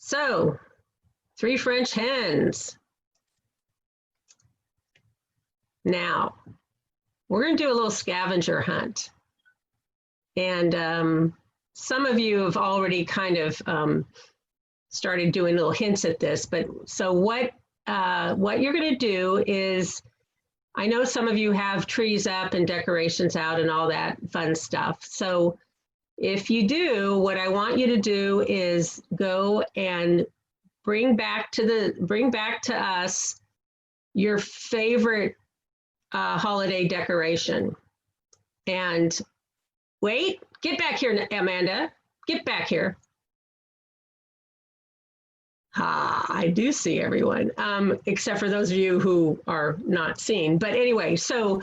So, 3 French hens. Now, we're going to do a little scavenger hunt. And some of you have already kind of started doing little hints at this. But so what you're going to do is, I know some of you have trees up and decorations out and all that fun stuff. So if you do, what I want you to do is go and bring back to us your favorite holiday decoration. And wait, get back here, Amanda. Get back here. I do see everyone, except for those of you who are not seen. But anyway, so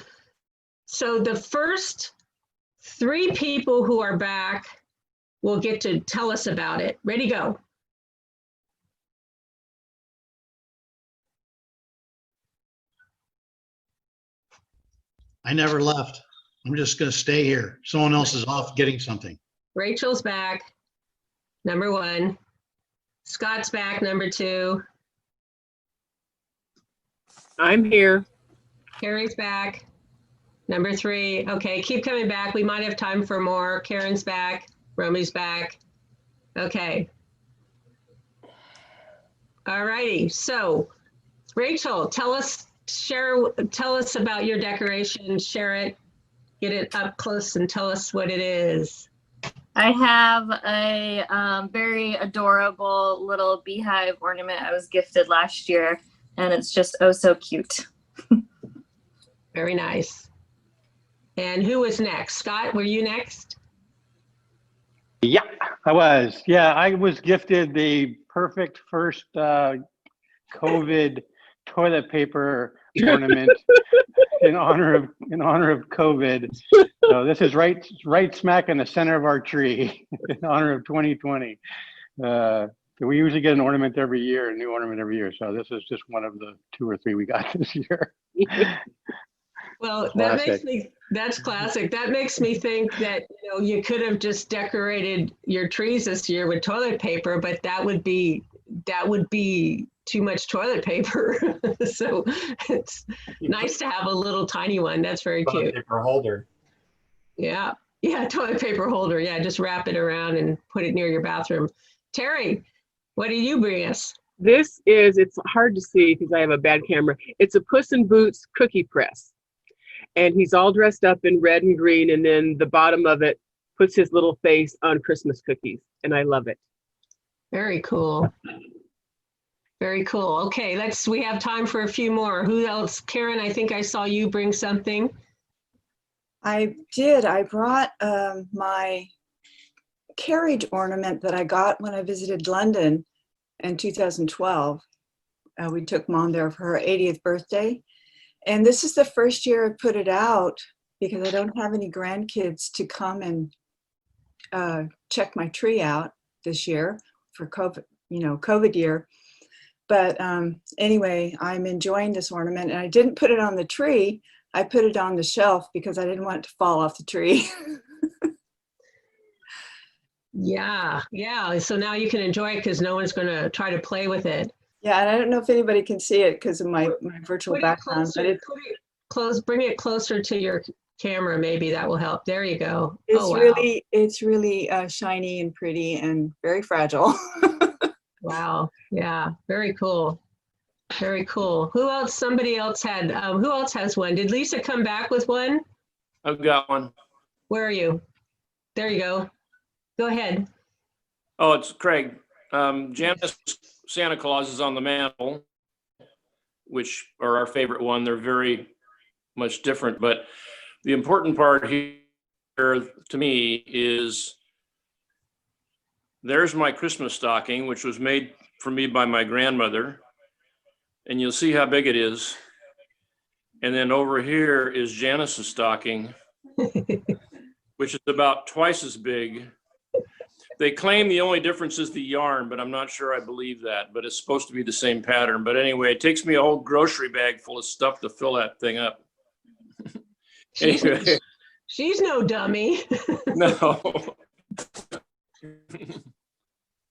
the first 3 people who are back will get to tell us about it. Ready, go. I never left. I'm just going to stay here. Someone else is off getting something. Rachel's back, number 1. Scott's back, number 2. I'm here. Carrie's back, number 3. Okay, keep coming back. We might have time for more. Karen's back. Romi's back. Okay. All righty. So, Rachel, tell us about your decoration. Share it. Get it up close and tell us what it is. I have a very adorable little beehive ornament I was gifted last year, and it's just oh so cute. Very nice. And who was next? Scott, were you next? Yeah, I was. Yeah, I was gifted the perfect first COVID toilet paper ornament in honor of COVID. So this is right smack in the center of our tree in honor of 2020. We usually get an ornament every year, a new ornament every year. So this is just one of the 2 or 3 we got this year. Well, Classic. that's classic. That makes me think that you could have just decorated your trees this year with toilet paper, but that would be too much toilet paper. So it's nice to have a little tiny one. That's very cute. Toilet paper holder. Yeah, toilet paper holder. Yeah, just wrap it around and put it near your bathroom. Terry, what do you bring us? It's hard to see because I have a bad camera. It's a Puss in Boots cookie press. And he's all dressed up in red and green, and then the bottom of it puts his little face on Christmas cookies, and I love it. Very cool. Very cool. Okay, we have time for a few more. Who else? Karen, I think I saw you bring something. I did. I brought my carriage ornament that I got when I visited London in 2012. We took Mom there for her 80th birthday. And this is the first year I put it out because I don't have any grandkids to come and check my tree out this year for COVID, COVID year. But anyway, I'm enjoying this ornament, and I didn't put it on the tree. I put it on the shelf because I didn't want it to fall off the tree. Yeah. So now you can enjoy it because no one's going to try to play with it. Yeah, and I don't know if anybody can see it because of my virtual background. Bring it closer to your camera. Maybe that will help. There you go. It's really shiny and pretty and very fragile. Wow. Yeah. Very cool. Very cool. Who else? Somebody else had. Who else has one? Did Lisa come back with one? I've got one. Where are you? There you go. Go ahead. Oh, it's Craig. Janice Santa Claus is on the mantle, which are our favorite one. They're very much different, but the important part here to me is there's my Christmas stocking, which was made for me by my grandmother, and you'll see how big it is. And then over here is Janice's stocking, which is about twice as big. They claim the only difference is the yarn, but I'm not sure I believe that, but it's supposed to be the same pattern. But anyway, it takes me a whole grocery bag full of stuff to fill that thing up. Anyway. She's no dummy. No.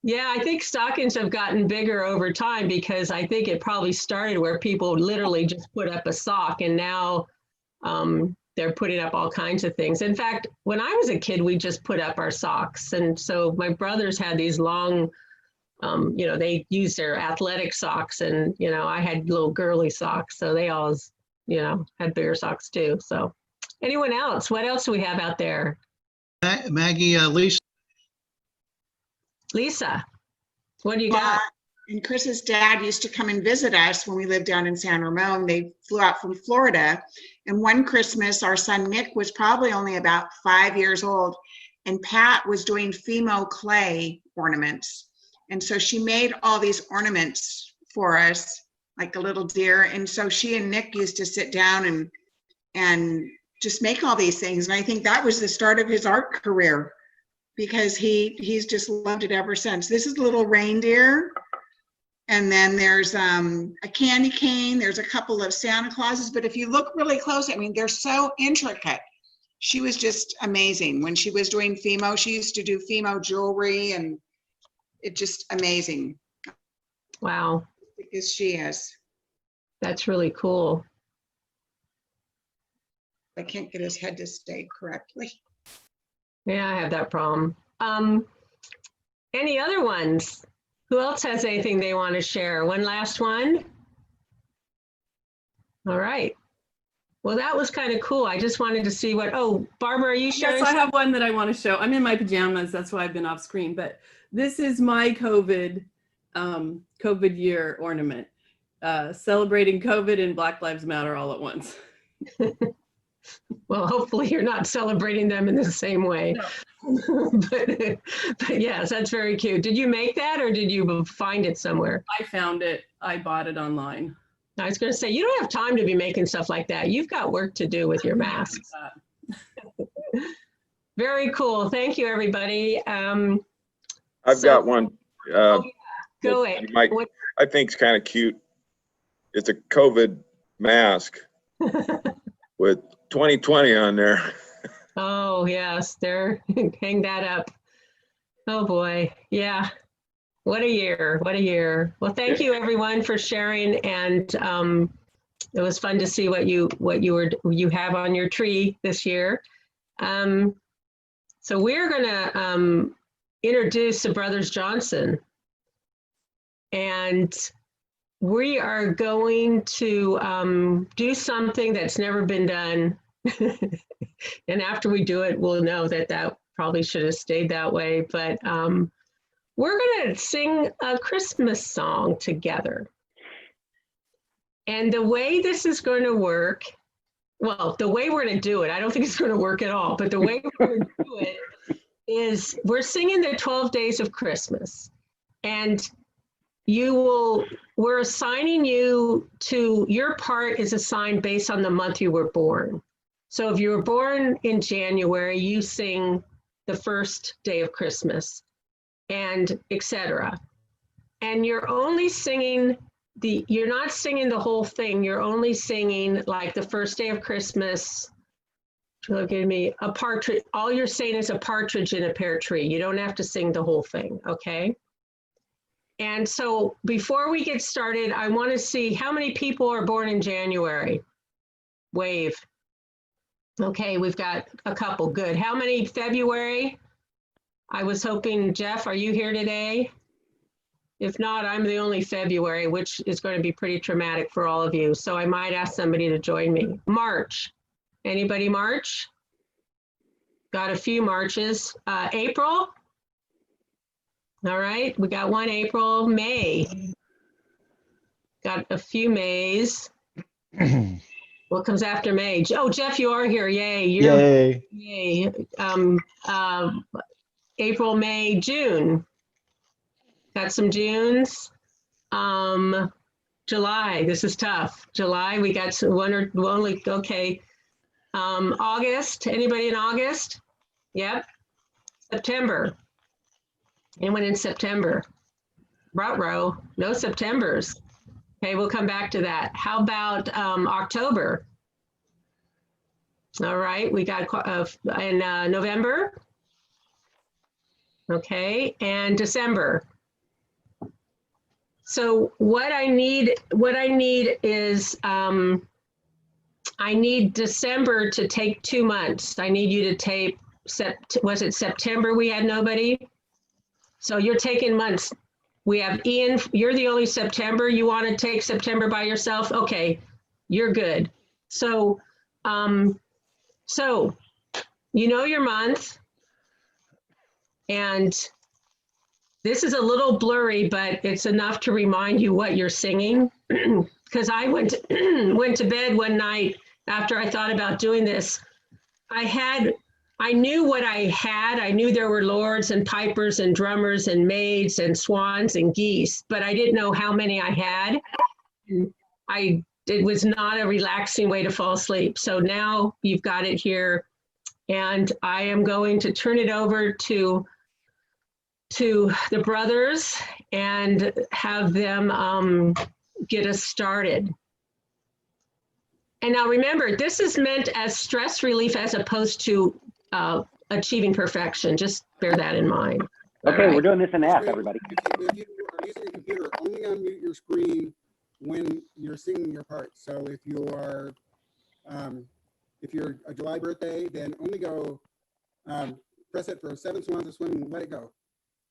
Yeah, I think stockings have gotten bigger over time because I think it probably started where people literally just put up a sock and now they're putting up all kinds of things. In fact, when I was a kid, we just put up our socks. And so my brothers had these long, they used their athletic socks and, I had little girly socks. So they always, had bigger socks too. So anyone else? What else do we have out there? Maggie, Lisa, what do you got? And Chris's dad used to come and visit us when we lived down in San Ramon. They flew out from Florida. And one Christmas, our son Nick was probably only about 5 years old. And Pat was doing Fimo clay ornaments. And so she made all these ornaments for us, like a little deer. And so she and Nick used to sit down and just make all these things. And I think that was the start of his art career, because he's just loved it ever since. This is a little reindeer. And then there's a candy cane. There's a couple of Santa Clauses. But if you look really close, I mean, they're so intricate. She was just amazing. When she was doing Fimo, she used to do Fimo jewelry, and it's just amazing. Wow. Because she is. That's really cool. I can't get his head to stay correctly. Yeah, I have that problem. Any other ones? Who else has anything they want to share? One last one? All right. Well, that was kind of cool. I just wanted to see Barbara, are you sharing? Yes, I have one that I want to show. I'm in my pajamas, that's why I've been off screen, but this is my COVID year ornament, celebrating COVID and Black Lives Matter all at once. Well, hopefully you're not celebrating them in the same way. No. but yes, that's very cute. Did you make that or did you find it somewhere? I found it. I bought it online. I was going to say, you don't have time to be making stuff like that. You've got work to do with your masks. Very cool. Thank you, everybody. I've got one. Go ahead. I think it's kind of cute. It's a COVID mask with 2020 on there. Oh, yes. Hang that up. Oh, boy. Yeah. What a year. What a year. Well, thank you, everyone, for sharing. And it was fun to see what you have on your tree this year. So we're going to introduce the Brothers Johnson. And we are going to do something that's never been done. And after we do it, we'll know that probably should have stayed that way. But we're going to sing a Christmas song together. And the way this is going to work, well, the way we're going to do it, I don't think it's going to work at all, but the way we're going to do it is we're singing the 12 Days of Christmas. And we're assigning you to, your part is assigned based on the month you were born. So if you were born in January, you sing the first day of Christmas, and etc. And you're only singing you're not singing the whole thing. You're only singing like the first day of Christmas. Give me a partridge. All you're saying is a partridge in a pear tree. You don't have to sing the whole thing, okay? And so before we get started, I want to see how many people are born in January. Wave. Okay, we've got a couple. Good. How many February? I was hoping, Jeff, are you here today? If not, I'm the only February, which is going to be pretty traumatic for all of you. So I might ask somebody to join me. March. Anybody March? Got a few Marches. April? All right, we got one April. May. Got a few Mays. What comes after May? Oh, Jeff, you are here. Yay. Yay. April, May, June. Got some Junes. July, this is tough. July, we got okay. August, anybody in August? Yep. September. Anyone in September? Ruh-roh, no Septembers. Okay, we'll come back to that. How about October? All right, we got in November. Okay, and December. So what I need is, I need December to take 2 months. I need you to tape, was it September we had nobody? So you're taking months. We have Ian, you're the only September. You want to take September by yourself? Okay, you're good. So, so you know your month. And this is a little blurry, but it's enough to remind you what you're singing. Because I went to bed one night after I thought about doing this. I knew what I had. I knew there were lords and pipers and drummers and maids and swans and geese, but I didn't know how many I had. It was not a relaxing way to fall asleep. So now you've got it here, and I am going to turn it over to the brothers and have them get us started. And now remember, this is meant as stress relief as opposed to achieving perfection. Just bear that in mind. Okay, right. We're doing this in F, everybody. If you are using a computer, only unmute your screen when you're singing your part. So if you're a July birthday, then only go press it for 7 swans to swim and let it go.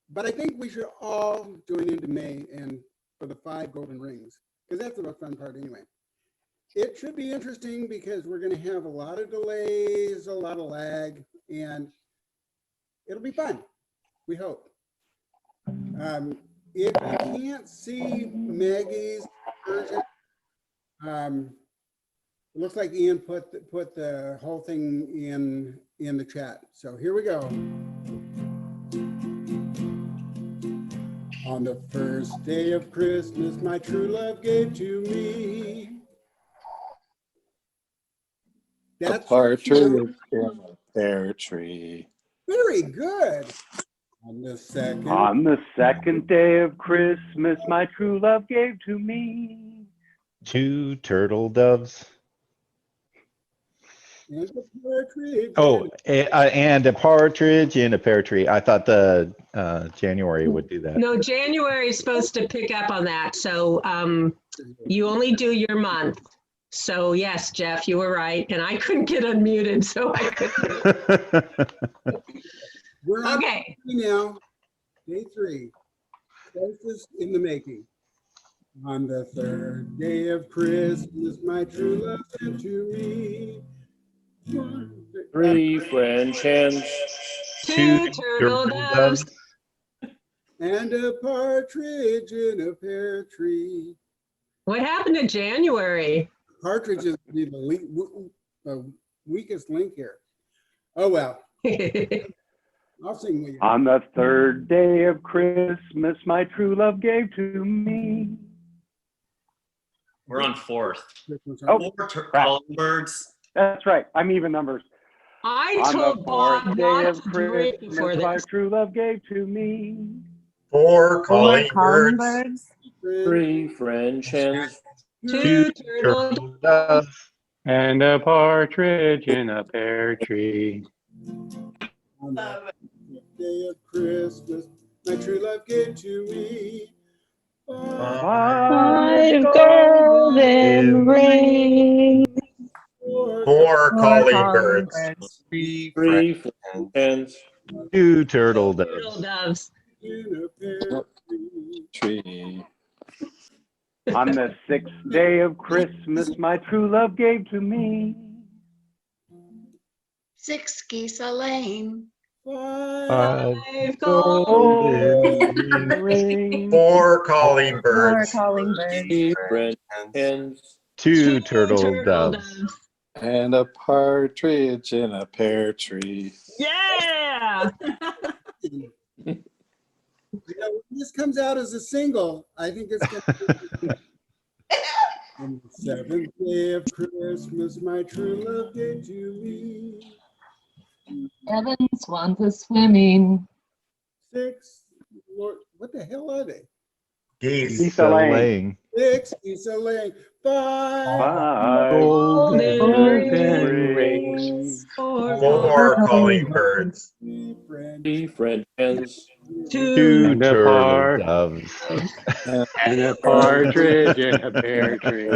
But I think we should all join into May and for the 5 golden rings, because that's the fun part anyway. It should be interesting because we're going to have a lot of delays, a lot of lag, and it'll be fun, we hope. If you can't see Maggie's version, it looks like Ian put the whole thing in the chat. So here we go. On the first day of Christmas, my true love gave to me. That's a partridge in a pear tree. Very good. On the second day of Christmas, my true love gave to me 2 turtle doves. And a partridge. Oh, and a partridge in a pear tree. I thought the January would do that. No, January is supposed to pick up on that. So you only do your month. So yes, Jeff, you were right. And I couldn't get unmuted, so I couldn't. We're on Okay. now, day 3. This is in the making. On the third day of Christmas, my true love sent to me 3 French hens, 2 turtle doves, and a partridge in a pear tree. What happened to January? Partridge is the weakest link here. Oh well. I'll sing with you. On the third day of Christmas, my true love gave to me. We're on 4th. Oh, Calling birds. That's right. I'm even numbers. I On told the Bob 4th day not of to drink before Christmas, my this. true love gave to me 4 calling birds. 3 French hens, 2 turtle doves, And a partridge in a pear tree. On the day of Christmas, my true love gave to me 5 golden rings. 4 calling birds. 3 French hens, 2 turtle turtle doves. doves. in a pear Tree. On the 6th day of Christmas, my true love gave to me 6 geese a laying. 5 golden golden rings. 4 calling birds. 3 French hens, 2 turtle doves. And a partridge in a pear tree. Yeah. You know, when this comes out as a single, I think it's going to On the 7th day of Christmas, my true love gave to me 7 swans are swimming. 6, Lord, what the hell are they? Geese. So laying. 6 geese a laying. 5 Golden rings, 4 4 calling birds. 3 French hens, Two Two turtle par- doves. And a partridge in a pear tree.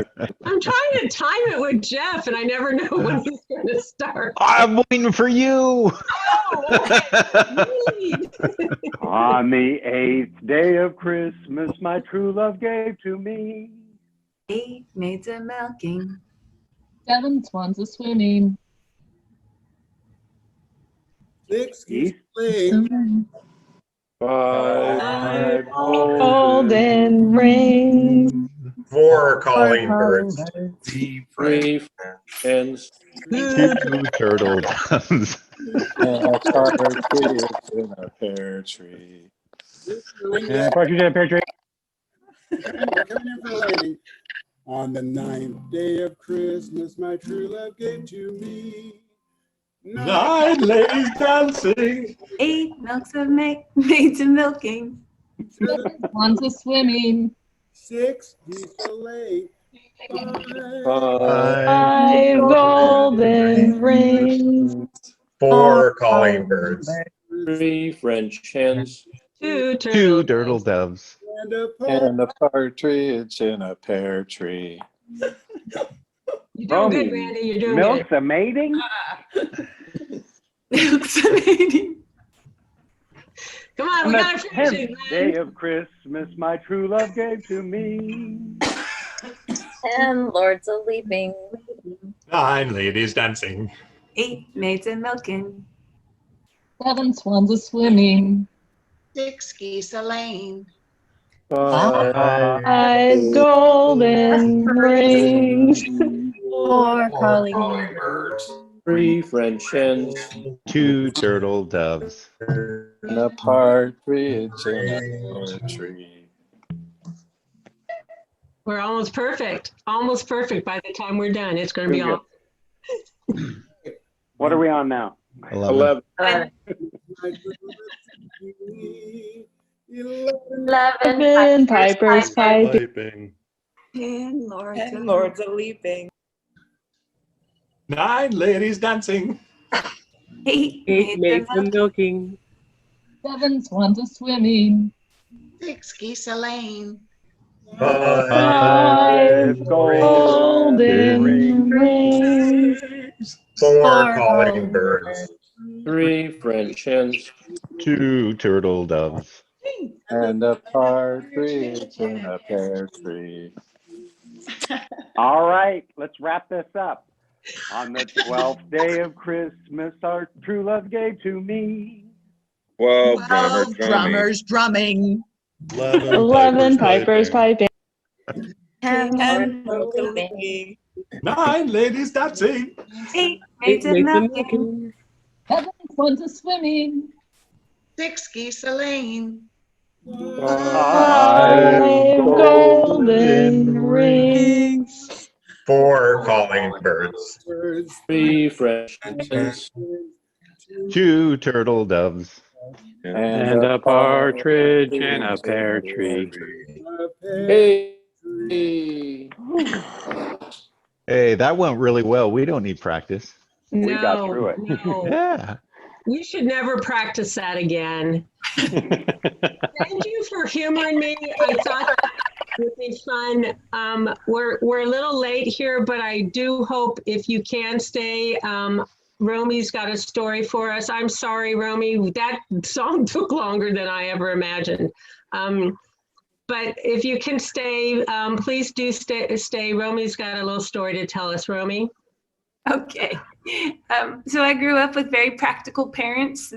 I'm trying to time it with Jeff, and I never know when he's going to start. I'm waiting for you. On the 8th day of Christmas, my true love gave to me 8 maids a milking. 7 swans a swimming. 6 geese, playing. 5 Golden rings. 4 calling birds. 3 hens. Two turtle doves. And a partridge in a pear tree. And a partridge in a pear tree. We're coming in for a landing. On the 9th day of Christmas, my true love gave to me 9 ladies dancing. 8 milks of maids a milking. 7 swans a swimming. 6 geese a laying. 5 golden rings. 4 calling birds. 3 French hens. Two Two turtle doves. And a partridge in a pear tree. You're doing good, Romy, Randy. You're doing milk's good. a mating. Milks a mating. Come on, On we the got to finish 10th it, day Glenn. of Christmas, my true love gave to me 10 lords a leaping. 9 ladies dancing. 8 maids a milking. 7 swans a swimming. 6 geese a laying. 5 golden rings. 4 calling birds. 3 French hens. Two turtle doves. And a partridge in a pear tree. We're almost perfect. Almost perfect by the time we're done. It's going to be Good. all. What are we on now? 11. 11 pipers piping. 10 Lords a leaping. 9 ladies dancing. 8 8 maids a milking. 7 swans a swimming. 6 geese a laying. 5 golden rings. 4 calling birds. 3 French hens. Two turtle doves. And a partridge in a pear tree. All right, let's wrap this up. On the 12th day of Christmas, our true love gave to me 12 drummers drumming. drumming. 11 pipers piping. 10 lords a leaping. 9 ladies dancing. 8 8 maids a maids a milking. milking. 7 swans a swimming. 6 geese a laying. 5 golden rings. 4 calling birds. 3 French hens. Two turtle doves. And a partridge in a pear tree. Hey. Hey, that went really well. We don't need practice. We got through it. No. Yeah. We should never practice that again. Thank you for humoring me. I thought that would be fun. We're a little late here, but I do hope if you can stay. Romi's got a story for us. I'm sorry, Romi. That song took longer than I ever imagined. But if you can stay, please do stay. Romi's got a little story to tell us. Romi? Okay. So I grew up with very practical parents.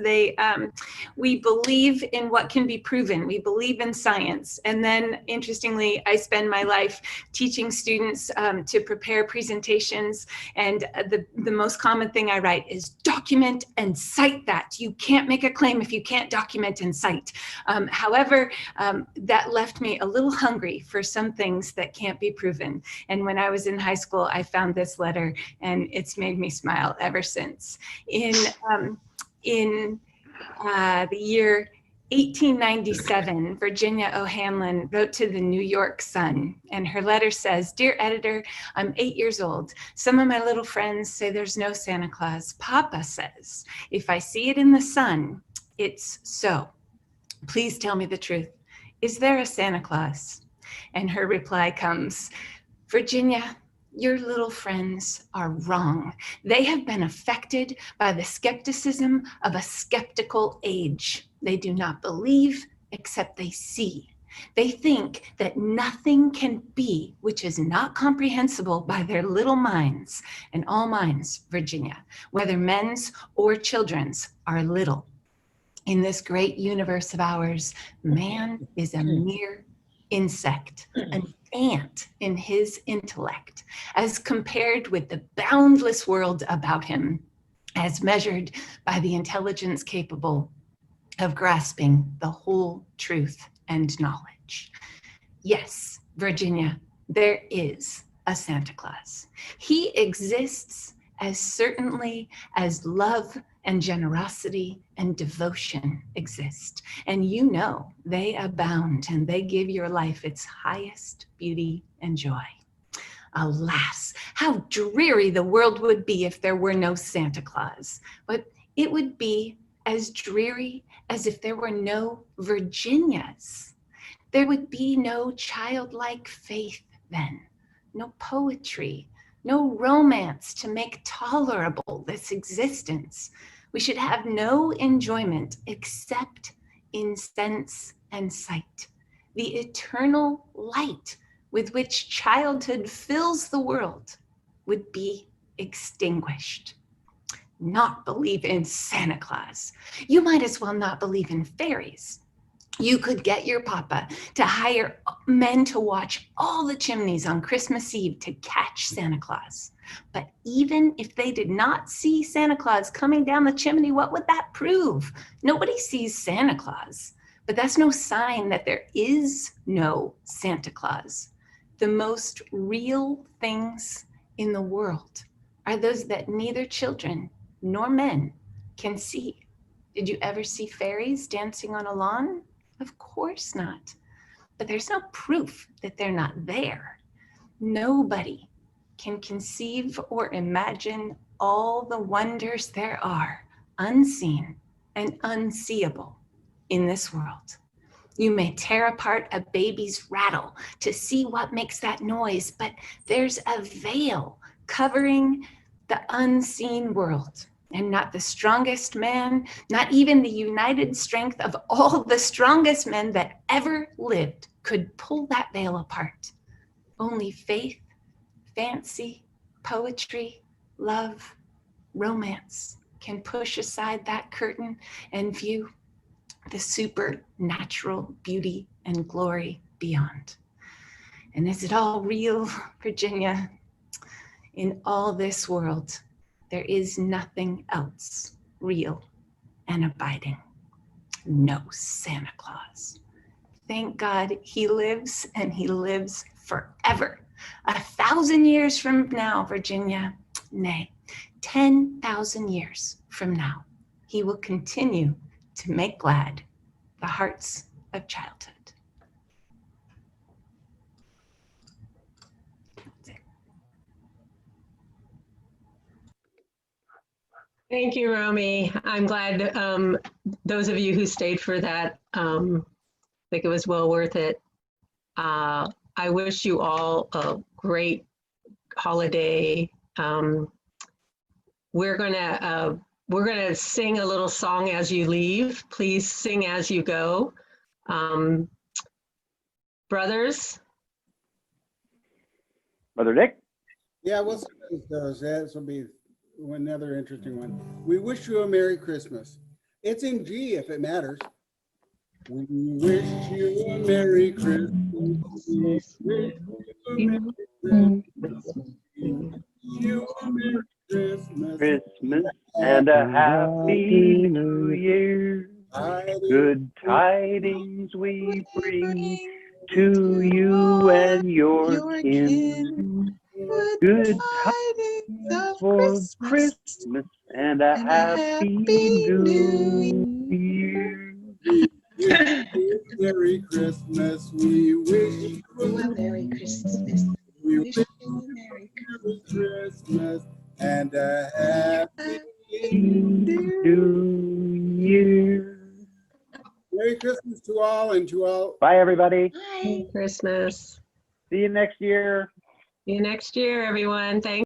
We believe in what can be proven. We believe in science. And then, interestingly, I spend my life teaching students to prepare presentations. And the most common thing I write is document and cite that. You can't make a claim if you can't document and cite. However, that left me a little hungry for some things that can't be proven. And when I was in high school, I found this letter, and it's made me smile ever since. In the year 1897, Virginia O'Hanlon wrote to the New York Sun, and her letter says, "Dear editor, I'm 8 years old. Some of my little friends say there's no Santa Claus. Papa says, if I see it in the sun, it's so. Please tell me the truth. Is there a Santa Claus? And her reply comes, Virginia, your little friends are wrong. They have been affected by the skepticism of a skeptical age. They do not believe except they see. They think that nothing can be which is not comprehensible by their little minds, and all minds, Virginia, whether men's or children's, are little. In this great universe of ours, man is a mere insect, an ant in his intellect, as compared with the boundless world about him, as measured by the intelligence capable of grasping the whole truth and knowledge. Yes, Virginia, there is a Santa Claus. He exists as certainly as love and generosity and devotion exist. And you know they abound and they give your life its highest beauty and joy. Alas, how dreary the world would be if there were no Santa Claus. But it would be as dreary as if there were no Virginias. There would be no childlike faith then, no poetry, no romance to make tolerable this existence. We should have no enjoyment except in sense and sight. The eternal light with which childhood fills the world would be extinguished. Not believe in Santa Claus. You might as well not believe in fairies. You could get your papa to hire men to watch all the chimneys on Christmas Eve to catch Santa Claus. But even if they did not see Santa Claus coming down the chimney, what would that prove? Nobody sees Santa Claus, but that's no sign that there is no Santa Claus. The most real things in the world are those that neither children nor men can see. Did you ever see fairies dancing on a lawn? Of course not. But there's no proof that they're not there. Nobody can conceive or imagine all the wonders there are, unseen and unseeable, in this world. You may tear apart a baby's rattle to see what makes that noise, but there's a veil covering the unseen world. And not the strongest man, not even the united strength of all the strongest men that ever lived could pull that veil apart. Only faith, fancy, poetry, love, romance can push aside that curtain and view the supernatural beauty and glory beyond. And is it all real, Virginia? In all this world, there is nothing else real and abiding. No Santa Claus. Thank God he lives, and he lives forever. 1,000 years from now, Virginia, nay, 10,000 years from now, he will continue to make glad the hearts of childhood. Thank you, Romy. I'm glad those of you who stayed for that, I think it was well worth it. I wish you all a great holiday. We're gonna sing a little song as you leave. Please sing as you go. Brothers? Brother Dick? Yeah, we'll see how this goes. This will be another interesting one. We wish you a Merry Christmas. It's in G if it matters. We wish you a Merry Christmas. We wish you a Merry Christmas. Christmas and a Happy New Year. Good tidings we bring to you and your kin. Good tidings for Christmas and a Happy New Year. Merry Christmas. We wish you a Merry Christmas. We wish you a Merry Christmas and a Happy New Year. Merry Christmas. Bye, everybody. Merry Christmas. See you next year. See you next year, everyone. Thank